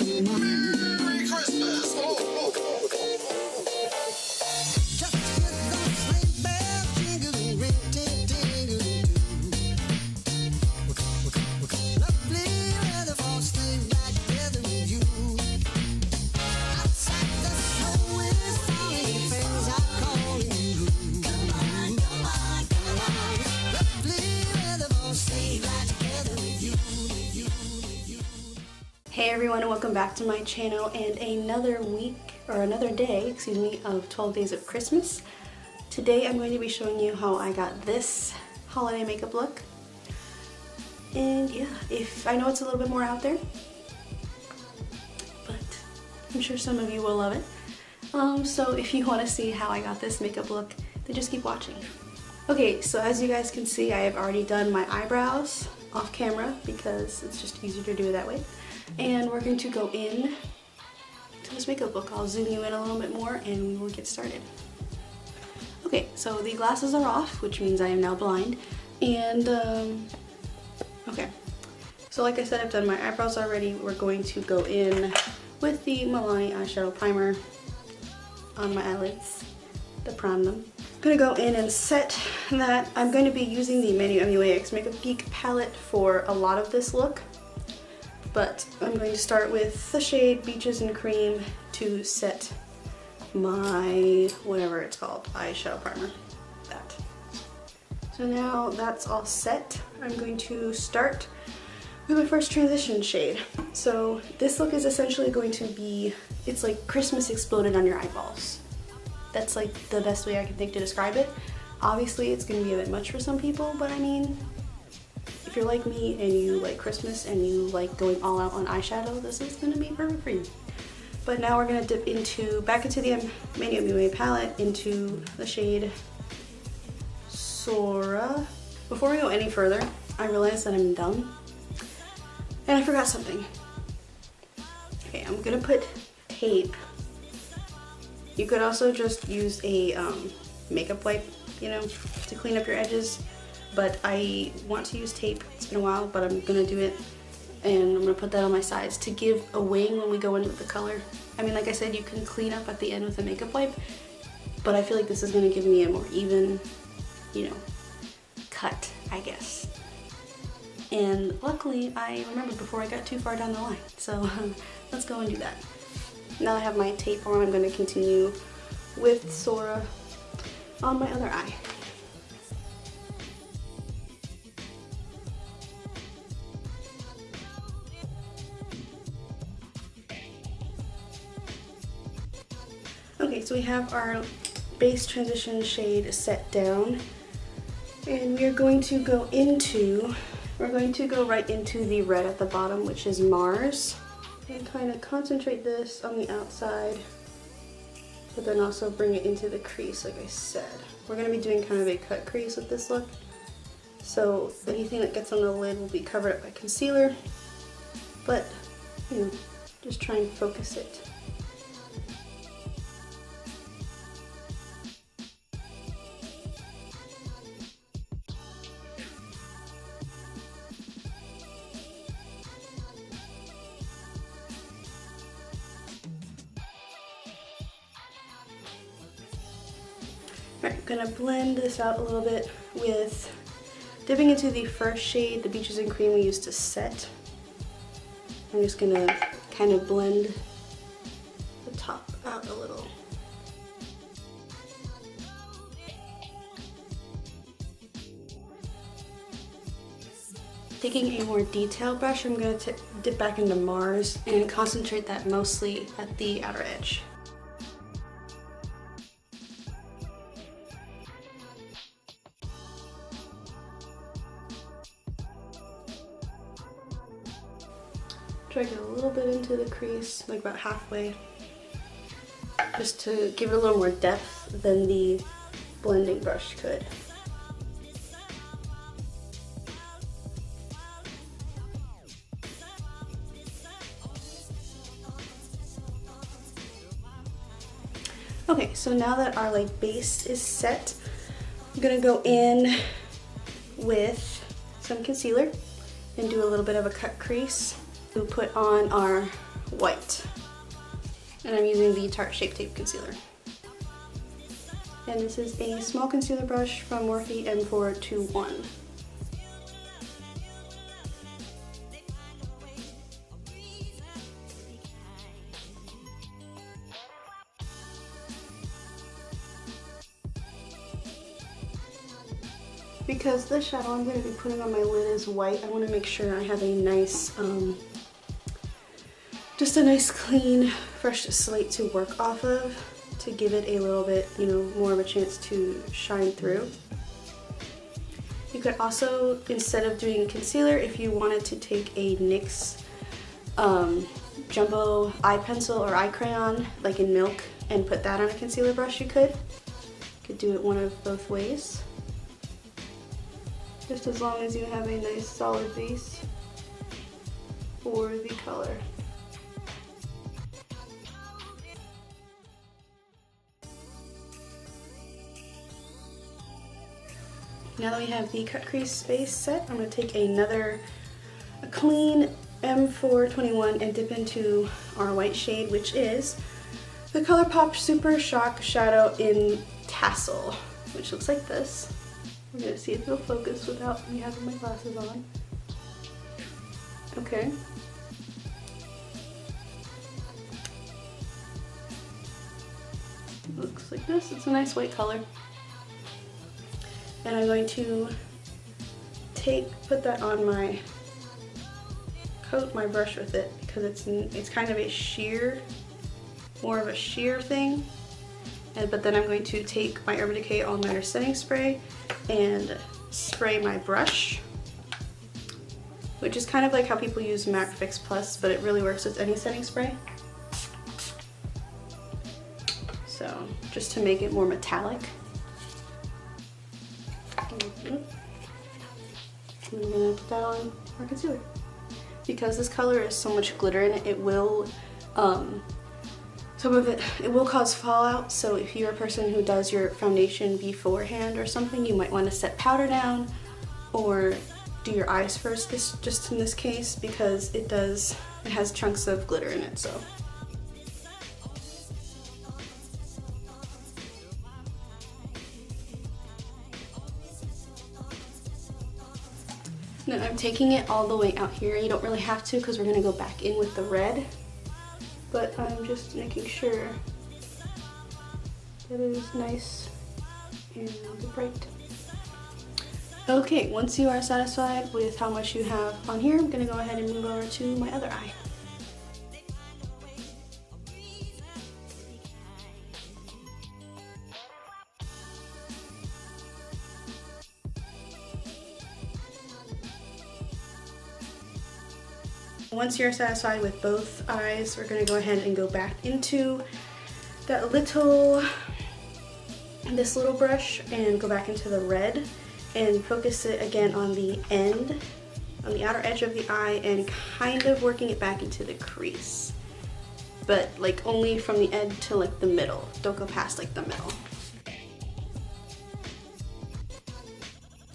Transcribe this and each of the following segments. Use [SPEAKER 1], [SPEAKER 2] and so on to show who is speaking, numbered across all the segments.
[SPEAKER 1] Merry Christmas!
[SPEAKER 2] Hey everyone, and welcome back to my channel and another day, of 12 days of Christmas. Today I'm going to be showing you how I got this holiday makeup look. And yeah, I know it's a little bit more out there, but I'm sure some of you will love it. So if you want to see how I got this makeup look, then just keep watching. Okay, so as you guys can see, I have already done my eyebrows off camera because it's just easier to do it that way. And we're going to go in to this makeup look. I'll zoom you in a little bit more and we will get started. Okay, so the glasses are off, which means I am now blind. And, okay. So like I said, I've done my eyebrows already. We're going to go in with the Milani eyeshadow primer on my eyelids to prime them. I'm going to go in and set that. I'm going to be using the Manu MUAX Makeup Geek palette for a lot of this look. But I'm going to start with the shade Beaches and Cream to set my, whatever it's called, eyeshadow primer. That. So now that's all set, I'm going to start with my first transition shade. So this look is essentially going to be, it's like Christmas exploded on your eyeballs. That's like the best way I can think to describe it. Obviously it's going to be a bit much for some people, but I mean, if you're like me and you like Christmas and you like going all out on eyeshadow, this is going to be perfect for you. But now we're going to dip back into the Manu MUA palette into the shade Sarta. Before we go any further, I realized that I'm dumb and I forgot something. Okay, I'm going to put tape. You could also just use a makeup wipe, you know, to clean up your edges. But I want to use tape. It's been a while, but I'm gonna do it, and I'm gonna put that on my sides to give a wing when we go in with the color. I mean, like I said, you can clean up at the end with a makeup wipe, but I feel like this is gonna give me a more even, you know, cut, I guess. And luckily, I remembered before I got too far down the line, so let's go and do that. Now I have my tape on, I'm gonna continue with Sarta on my other eye. Okay, so we have our base transition shade set down, and we're going to go right into the red at the bottom, which is Mars, and kind of concentrate this on the outside, but then also bring it into the crease like I said. We're going to be doing kind of a cut crease with this look, so anything that gets on the lid will be covered up by concealer, but, you know, just try and focus it. Alright, I'm gonna blend this out a little bit with dipping into the first shade, the Beaches and Cream we used to set. I'm just gonna kind of blend the top out a little. Taking a more detailed brush, I'm gonna dip back into Mars and concentrate that mostly at the outer edge. Drag it a little bit into the crease, like about halfway, just to give it a little more depth than the blending brush could. Okay, so now that our like base is set, I'm gonna go in with some concealer and do a little bit of a cut crease. We'll put on our white. And I'm using the Tarte Shape Tape Concealer. And this is a small concealer brush from Morphe M421. Because the shadow I'm going to be putting on my lid is white, I want to make sure I have a nice, just a nice clean, fresh slate to work off of to give it a little bit, you know, more of a chance to shine through. You could also, instead of doing concealer, if you wanted to take a NYX jumbo eye pencil or eye crayon, like in Milk, and put that on a concealer brush, you could. You could do it one of both ways. Just as long as you have a nice solid base for the color. Now that we have the cut crease base set, I'm going to take a clean M421 and dip into our white shade, which is the ColourPop Super Shock Shadow in Tassel, which looks like this. We're going to see if it'll focus without me having my glasses on. Okay. Looks like this. It's a nice white color. And I'm going to put that on my, coat my brush with it because it's kind of a sheer, more of a sheer thing. But then I'm going to take my Urban Decay All Nighter Setting Spray and spray my brush, which is kind of like how people use MAC Fix Plus, but it really works with any setting spray. So just to make it more metallic. I'm gonna put that on our concealer. Because this color is so much glitter in it, it will some of it will cause fallout, so if you're a person who does your foundation beforehand or something, you might want to set powder down or do your eyes first, just in this case, because it has chunks of glitter in it. So now I'm taking it all the way out here. You don't really have to because we're going to go back in with the red. But I'm just making sure that it is nice and bright. Okay, once you are satisfied with how much you have on here, I'm going to go ahead and move over to my other eye. Once you're satisfied with both eyes, we're going to go ahead and go back into this little brush and go back into the red and focus it again on the end, on the outer edge of the eye, and kind of working it back into the crease. But like only from the edge to like the middle. Don't go past like the middle.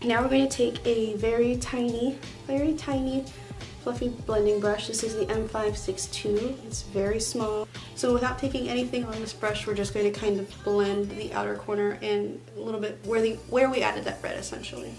[SPEAKER 2] Now we're going to take a very tiny fluffy blending brush. This is the M562. It's very small. So without taking anything on this brush, we're just going to kind of blend the outer corner and a little bit where we added that red, essentially.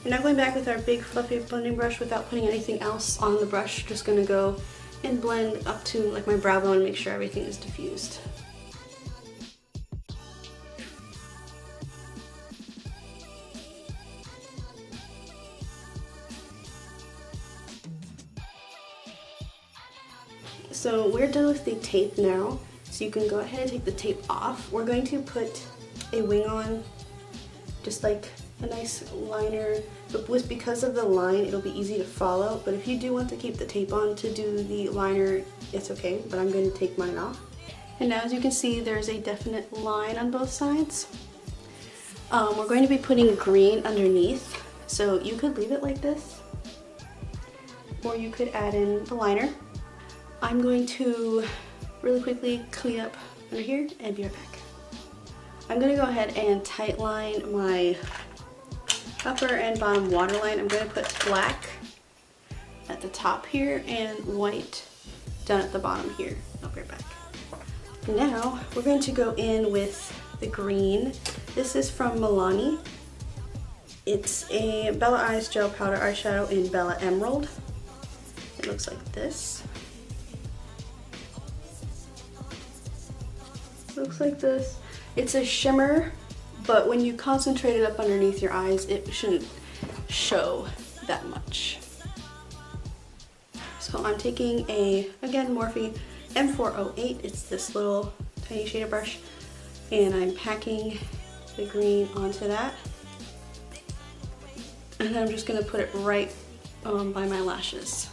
[SPEAKER 2] We're now going back with our big fluffy blending brush without putting anything else on the brush. Just going to go and blend up to like my brow bone and make sure everything is diffused. So we're done with the tape now, so you can go ahead and take the tape off. We're going to put a wing on, just like a nice liner, but because of the line it'll be easy to follow, but if you do want to keep the tape on to do the liner, it's okay, but I'm going to take mine off. And now as you can see, there's a definite line on both sides. We're going to be putting green underneath, so you could leave it like this, or you could add in the liner. I'm going to really quickly clean up under here and be right back. I'm gonna go ahead and tight line my upper and bottom waterline. I'm gonna put black at the top here and white down at the bottom here. I'll be right back. Now we're going to go in with the green. This is from Milani. It's a Bella Eyes Gel Powder Eyeshadow in Bella Emerald. It looks like this. Looks like this. It's a shimmer, but when you concentrate it up underneath your eyes, it shouldn't show that much. So I'm taking a, again, Morphe M408. It's this little tiny shader brush, and I'm packing the green onto that. And then I'm just gonna put it right by my lashes.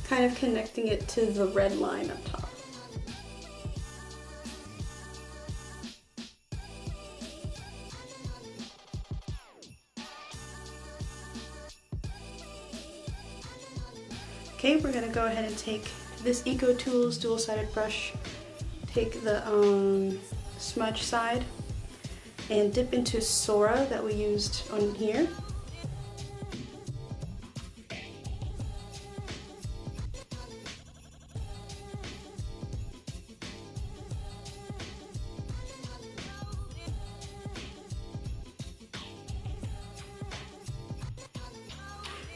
[SPEAKER 2] Kind of connecting it to the red line up top. Okay, we're gonna go ahead and take this Eco Tools dual-sided brush, take the smudge side, and dip into Sarta that we used on here.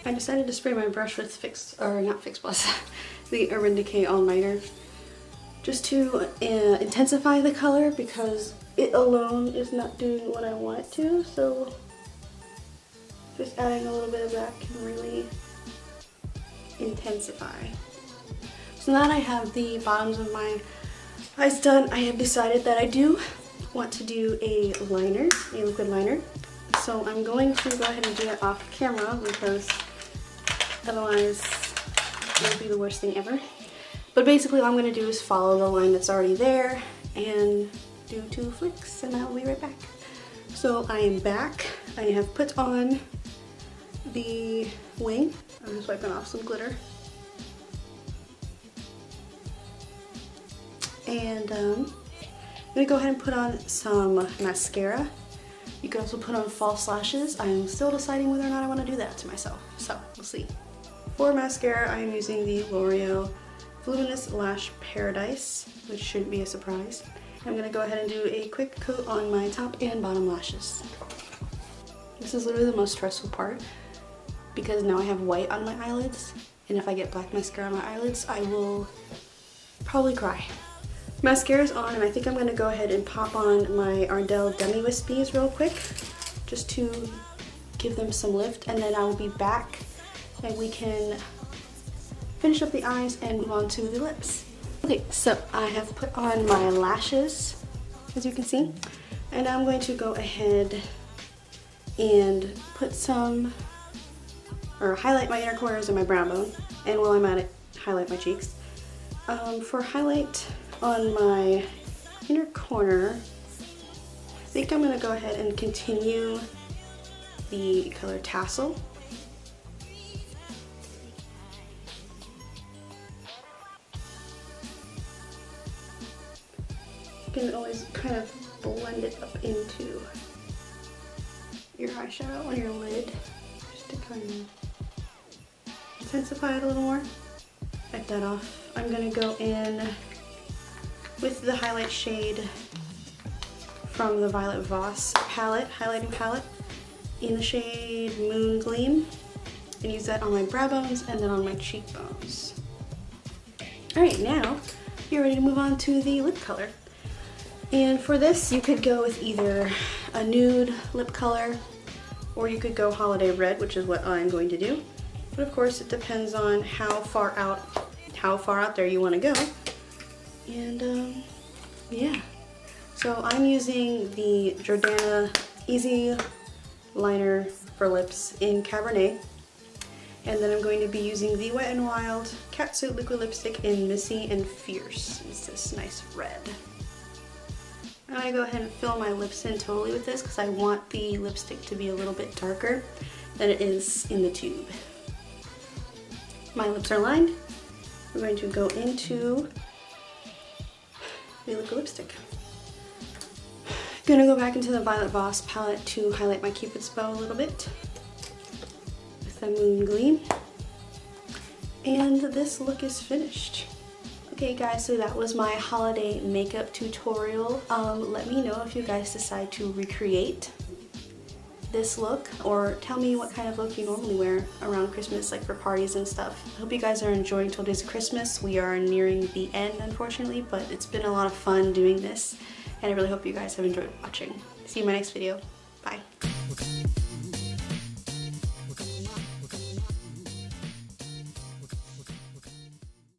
[SPEAKER 2] I decided to spray my brush with not Fix Plus, the Urban Decay All Nighter, just to intensify the color because it alone is not doing what I want it to. So just adding a little bit of that can really intensify. So now that I have the bottoms of my eyes done, I have decided that I do want to do a liner, a liquid liner. So I'm going to go ahead and do it off camera because otherwise it would be the worst thing ever. But basically all I'm going to do is follow the line that's already there and do 2 flicks, and I'll be right back. So I am back. I have put on the wing. I'm just wiping off some glitter. And I'm going to go ahead and put on some mascara. You can also put on false lashes. I'm still deciding whether or not I want to do that to myself, so we'll see. For mascara, I am using the L'Oreal Voluminous Lash Paradise, which shouldn't be a surprise. I'm going to go ahead and do a quick coat on my top and bottom lashes. This is literally the most stressful part because now I have white on my eyelids, and if I get black mascara on my eyelids, I will probably cry. Mascara's on, and I think I'm going to go ahead and pop on my Ardell Demi Wispies real quick just to give them some lift, and then I will be back and we can finish up the eyes and move on to the lips. Okay, so I have put on my lashes, as you can see, and I'm going to go ahead and put some, or highlight my inner corners and my brow bone, and while I'm at it, highlight my cheeks. For highlight on my inner corner, I think I'm going to go ahead and continue the color Tassel. You can always kind of blend it up into your eyeshadow on your lid just to kind of intensify it a little more. Wipe that off. I'm going to go in with the highlight shade from the Violet Voss palette, highlighting palette, in the shade Moon Gleam, and use that on my brow bones and then on my cheekbones. Alright, now you're ready to move on to the lip color. And for this, you could go with either a nude lip color, or you could go Holiday Red, which is what I'm going to do. But of course, it depends on how far out there you want to go. And yeah, so I'm using the Jordana Easy Liner for Lips in Cabernet, and then I'm going to be using the Wet n Wild Catsuit Liquid Lipstick in Missy and Fierce. It's this nice red. I'm going to go ahead and fill my lips in totally with this because I want the lipstick to be a little bit darker than it is in the tube. My lips are lined. I'm going to go into They look a lipstick. Gonna go back into the Violet Voss palette to highlight my Cupid's bow a little bit with the Moon Gleam. And this look is finished. Okay guys, so that was my holiday makeup tutorial. Let me know if you guys decide to recreate this look, or tell me what kind of look you normally wear around Christmas, like for parties and stuff. I hope you guys are enjoying 12 Days of Christmas. We are nearing the end, unfortunately, but it's been a lot of fun doing this, and I really hope you guys have enjoyed watching. See you in my next video. Bye.